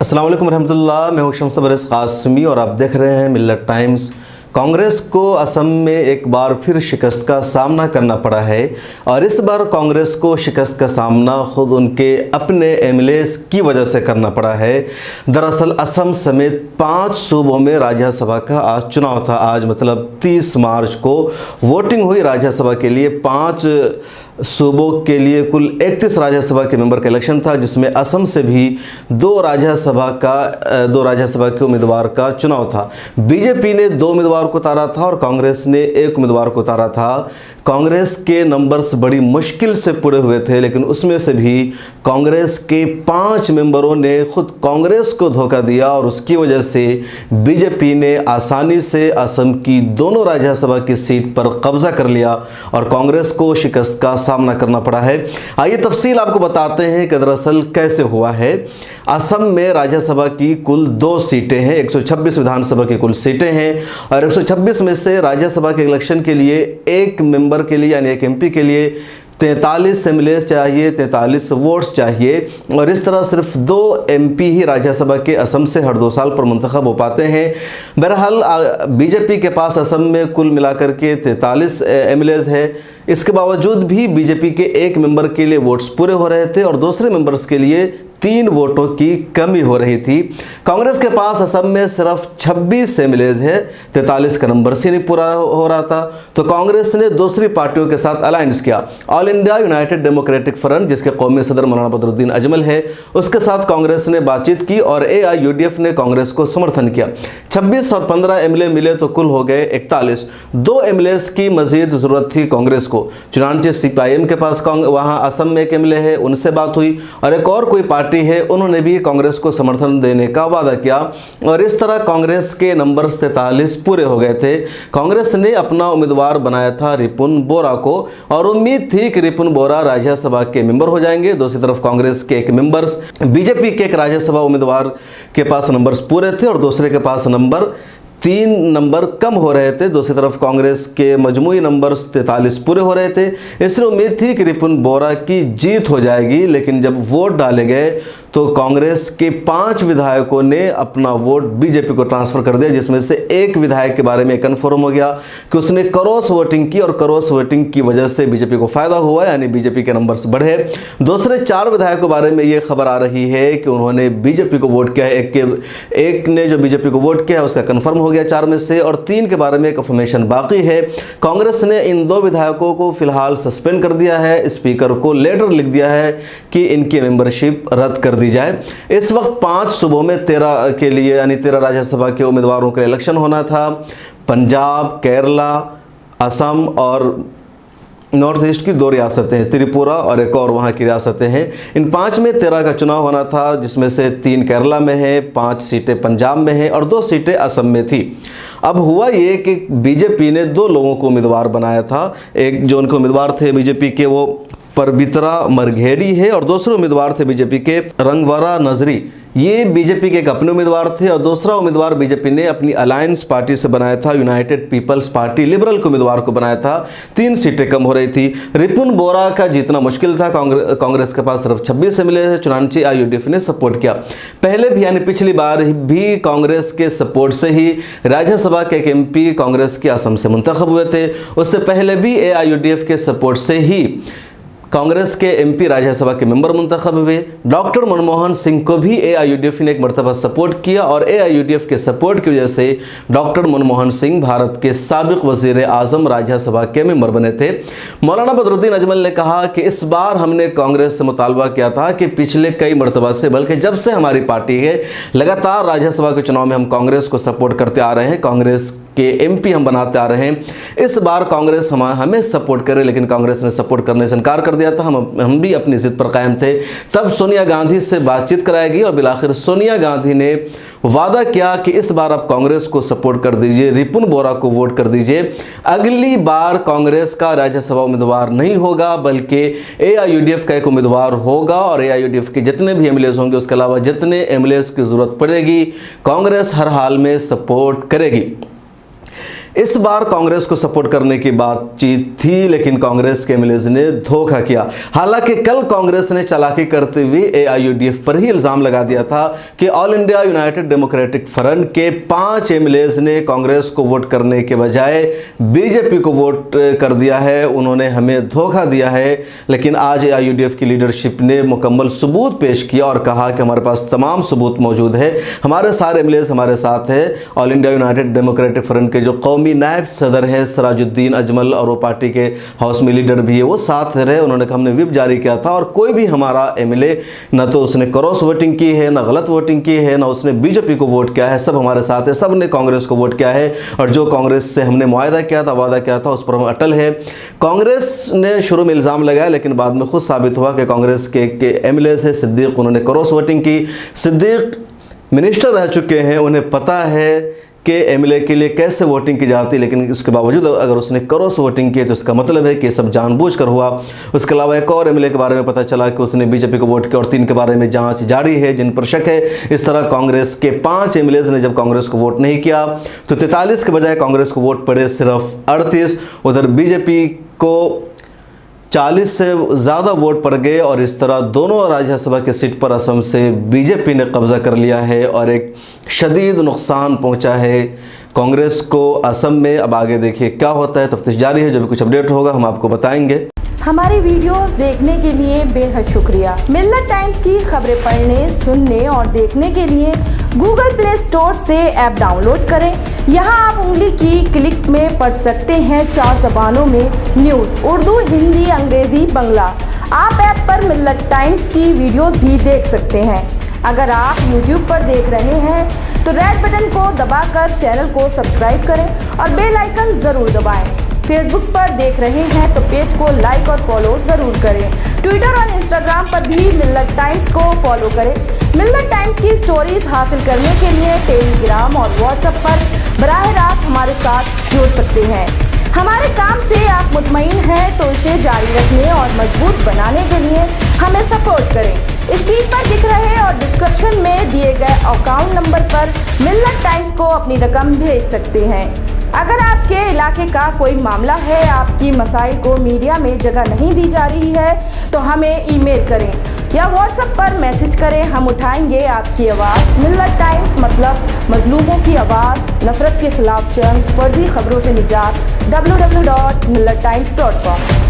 अस्सलाम वालेकुम रहमतुल्लाह। मैं हूं शम्स तबरेज़ क़ासिमी और आप देख रहे हैं मिल्लत टाइम्स। कांग्रेस को असम में एक बार फिर शिकस्त का सामना करना पड़ा है और इस बार कांग्रेस को शिकस्त का सामना खुद उनके अपने एमएलएस की वजह से करना पड़ा है। दरअसल असम समेत 5 सूबों में राज्यसभा का आज चुनाव था। आज मतलब 30 मार्च को वोटिंग हुई राज्यसभा के लिए। 5 सूबों के लिए कुल 31 राज्यसभा के मेंबर का इलेक्शन था, जिसमें असम से भी 2 राज्यसभा के उम्मीदवार का चुनाव था। बीजेपी ने 2 उम्मीदवार को उतारा था और कांग्रेस ने 1 उम्मीदवार को उतारा था। कांग्रेस के नंबर्स बड़ी मुश्किल से पूरे हुए थे, लेकिन उसमें से भी कांग्रेस के 5 मेंबरों ने खुद कांग्रेस को धोखा दिया और उसकी वजह से बीजेपी ने आसानी से असम की दोनों राज्यसभा की सीट पर कब्जा कर लिया और कांग्रेस को शिकस्त का सामना करना पड़ा है। आइए तफसील आपको बताते हैं कि दरअसल कैसे हुआ है। असम में राज्यसभा की कुल 2 सीटें हैं, 126 विधानसभा की कुल सीटें हैं और 126 में से राज्यसभा के इलेक्शन के लिए एक मेंबर के लिए यानी एक एमपी के लिए 43 एमएलए चाहिए, 43 वोट्स चाहिए और इस तरह सिर्फ 2 एमपी ही राज्यसभा के असम से हर 2 साल पर मुंतखब हो पाते हैं। बहरहाल बीजेपी के पास असम में कुल मिलाकर के 43 एमएलए है। इसके बावजूद भी बीजेपी के एक मेंबर के लिए वोट्स पूरे हो रहे थे और दूसरे मेंबर्स के लिए 3 वोटों की कमी हो रही थी। कांग्रेस के पास असम में सिर्फ 26 एमएलए है, 43 का नंबर से नहीं पूरा हो रहा था, तो कांग्रेस ने दूसरी पार्टियों के साथ अलायंस किया। All India United democratic front, जिसके कौमी सदर मौलाना बदरुद्दीन अजमल है, उसके साथ कांग्रेस ने बातचीत की और एआईयूडीएफ ने कांग्रेस को समर्थन किया। 26 और 15 एमएलए मिले तो कुल हो गए 41। 2 एमएलए की मजीद जरूरत थी कांग्रेस को। चुनांचे सीपीआईएम के पास वहां असम में एक एमएलए है, उनसे बात हुई और एक और कोई पार्टी है, उन्होंने भी कांग्रेस को समर्थन देने का वादा किया और इस तरह कांग्रेस के नंबर 43 पूरे हो गए थे। कांग्रेस ने अपना उम्मीदवार बनाया था रिपुन बोरा को और उम्मीद थी कि रिपुन बोरा राज्यसभा के मेंबर हो जाएंगे। दूसरी तरफ कांग्रेस के एक मेंबर्स, बीजेपी के एक राज्यसभा उम्मीदवार के पास नंबर्स पूरे थे और दूसरे के पास 3 नंबर कम हो रहे थे। दूसरी तरफ कांग्रेस के मजमूई नंबर्स 43 पूरे हो रहे थे। इसलिए उम्मीद थी कि रिपुन बोरा की जीत हो जाएगी, लेकिन जब वोट डाले गए तो कांग्रेस के 5 विधायकों ने अपना वोट बीजेपी को ट्रांसफर कर दिया, जिसमें से एक विधायक के बारे में कन्फर्म हो गया कि उसने क्रॉस वोटिंग की और क्रॉस वोटिंग की वजह से बीजेपी को फायदा हुआ, यानी बीजेपी के नंबर्स बढ़े। दूसरे 4 विधायकों के बारे में ये खबर आ रही है कि उन्होंने बीजेपी को वोट किया है। एक ने जो बीजेपी को वोट किया है उसका कन्फर्म हो गया 4 में से, और 3 के बारे में कंफर्मेशन बाकी है। कांग्रेस ने इन 2 विधायकों को फिलहाल सस्पेंड कर दिया है। स्पीकर को लेटर लिख दिया है कि इनकी मेंबरशिप रद्द कर दी जाए। इस वक्त 5 सूबों में 13 के लिए यानी 13 राज्यसभा के उम्मीदवारों के इलेक्शन होना था। पंजाब, केरला, असम और नॉर्थ ईस्ट की 2 रियासतें हैं, त्रिपुरा और एक और वहाँ की रियासतें हैं। इन 5 में 13 का चुनाव होना था, जिसमें से 3 केरला में है, 5 सीटें पंजाब में हैं और 2 सीटें असम में थी। अब हुआ ये कि बीजेपी ने 2 लोगों को उम्मीदवार बनाया था। एक जो उनके उम्मीदवार थे बीजेपी के वो परबितरा मरघेड़ी है और दूसरे उम्मीदवार थे बीजेपी के रंगवरा नजरी। ये बीजेपी के एक अपने उम्मीदवार थे और दूसरा उम्मीदवार बीजेपी ने अपनी अलायंस पार्टी से बनाया था, यूनाइटेड पीपल्स पार्टी लिबरल के उम्मीदवार को बनाया था। 3 सीटें कम हो रही थी। रिपुन बोरा का जीतना मुश्किल था। कांग्रेस के पास सिर्फ 26 एमएलए है। चुनांची आईयूडीएफ ने सपोर्ट किया। पहले भी यानी पिछली बार भी कांग्रेस के सपोर्ट से ही राज्यसभा के एक एमपी कांग्रेस के असम से मुंतखब हुए थे। उससे पहले भी एआईयूडीएफ के सपोर्ट से ही कांग्रेस के एमपी राज्यसभा के मेंबर मुंतखब हुए। डॉक्टर मनमोहन सिंह को भी एआईयूडीएफ ने एक मरतबा सपोर्ट किया और एआईयूडीएफ के सपोर्ट की वजह से डॉक्टर मनमोहन सिंह भारत के साबिक वजीर आजम राज्यसभा के मेंबर बने थे। मौलाना बदरुद्दीन अजमल ने कहा कि इस बार हमने कांग्रेस से मुतालबा किया था कि पिछले कई मरतबा से, बल्कि जब से हमारी पार्टी है, लगातार राज्यसभा के चुनाव में हम कांग्रेस को सपोर्ट करते आ रहे हैं, कांग्रेस के एमपी हम बनाते आ रहे हैं। इस बार कांग्रेस हमें सपोर्ट करे, लेकिन कांग्रेस ने सपोर्ट करने से इनकार कर दिया था। हम भी अपनी जिद पर कायम थे। तब सोनिया गांधी से बातचीत कराई गई और बिलाखिर सोनिया गांधी ने वादा किया कि इस बार आप कांग्रेस को सपोर्ट कर दीजिए, रिपुन बोरा को वोट कर दीजिए। अगली बार कांग्रेस का राज्यसभा उम्मीदवार नहीं होगा, बल्कि एआईयूडीएफ का एक उम्मीदवार होगा और एआईयूडीएफ के जितने भी एमएलए होंगे, उसके अलावा जितने एमएलए की जरूरत पड़ेगी, कांग्रेस हर हाल में सपोर्ट करेगी। इस बार कांग्रेस को सपोर्ट करने की बातचीत थी, लेकिन कांग्रेस के एमएलएज ने धोखा किया। हालांकि कल कांग्रेस ने चालाकी करते हुए एआईयूडीएफ पर ही इल्जाम लगा दिया था कि all India United democratic front के 5 एमएलएज ने कांग्रेस को वोट करने के बजाय बीजेपी को वोट कर दिया है, उन्होंने हमें धोखा दिया है। लेकिन आज एआईयूडीएफ की लीडरशिप ने मुकम्मल सबूत पेश किया और कहा कि हमारे पास तमाम सबूत मौजूद है, हमारे सारे एमएलएज हमारे साथ है। All India United democratic front के जो कौमी नायब सदर हैं सिराजुद्दीन अजमल और वो पार्टी के हाउस में लीडर भी है, वो साथ रहे। उन्होंने कहा हमने व्हिप जारी किया था और कोई भी हमारा एमएलए न तो उसने क्रॉस वोटिंग की है, न गलत वोटिंग की है, न उसने बीजेपी को वोट किया है, सब हमारे साथ है, सब ने कांग्रेस को वोट किया है और जो कांग्रेस से हमने मुआहदा किया था, वादा किया था, उस पर हम अटल है। कांग्रेस ने शुरू में इल्ज़ाम लगाया, लेकिन बाद में खुद साबित हुआ कि कांग्रेस के एमएलए है सिद्दीक, उन्होंने क्रॉस वोटिंग की। सिद्दीक मिनिस्टर रह चुके हैं, उन्हें पता है कि एमएलए के लिए कैसे वोटिंग की जाती है, लेकिन इसके बावजूद अगर उसने क्रॉस वोटिंग की तो इसका मतलब है कि सब जानबूझकर हुआ। उसके अलावा एक और एमएलए के बारे में पता चला कि उसने बीजेपी को वोट किया और 3 के बारे में जांच जारी है जिन पर शक है। इस तरह कांग्रेस के 5 एमएलएज ने जब कांग्रेस को वोट नहीं किया तो 43 के बजाय कांग्रेस को वोट पड़े सिर्फ 38। उधर बीजेपी को 40 से ज़्यादा वोट पड़ गए और इस तरह दोनों राज्यसभा की सीट पर असम से बीजेपी ने कब्जा कर लिया है और एक शदीद नुकसान पहुंचा है कांग्रेस को असम में। अब आगे देखिए क्या होता है, तफ्तीश जारी है, जब भी कुछ अपडेट होगा हम आपको बताएंगे। हमारी वीडियोस देखने के लिए बेहद शुक्रिया। मिल्लत टाइम्स की खबरें पढ़ने, सुनने और देखने के लिए गूगल प्ले स्टोर से ऐप डाउनलोड करें। यहां आप उंगली की क्लिक में पढ़ सकते हैं 4 ज़बानों में न्यूज़, उर्दू, हिंदी, अंग्रेजी, बांग्ला। आप ऐप पर मिल्लत टाइम्स की वीडियोस भी देख सकते हैं। अगर आप YouTube पर देख रहे हैं तो रेड बटन को दबाकर चैनल को सब्सक्राइब करें और बेल आइकन ज़रूर दबाएं। फेसबुक पर देख रहे हैं तो पेज को लाइक और फॉलो ज़रूर करें। ट्विटर और इंस्टाग्राम पर भी मिल्लत टाइम्स को फॉलो करें। मिल्लत टाइम्स की स्टोरीज हासिल करने के लिए टेलीग्राम और व्हाट्सएप पर बराह रास्त हमारे साथ जुड़ सकते हैं। हमारे काम से आप मुतमईन हैं तो इसे जारी रखने और मजबूत बनाने के लिए हमें सपोर्ट करें। स्क्रीन पर दिख रहे और डिस्क्रिप्शन में दिए गए अकाउंट नंबर पर मिल्लत टाइम्स को अपनी रकम भेज सकते हैं। अगर आपके इलाके का कोई मामला है, आपकी मसाइल को मीडिया में जगह नहीं दी जा रही है तो हमें ईमेल करें या व्हाट्सएप पर मैसेज करें, हम उठाएंगे आपकी आवाज़। मिल्लत टाइम्स मतलब मजलूमों की आवाज़, नफरत के खिलाफ जंग, फर्जी खबरों से निजात। www.millattimes.com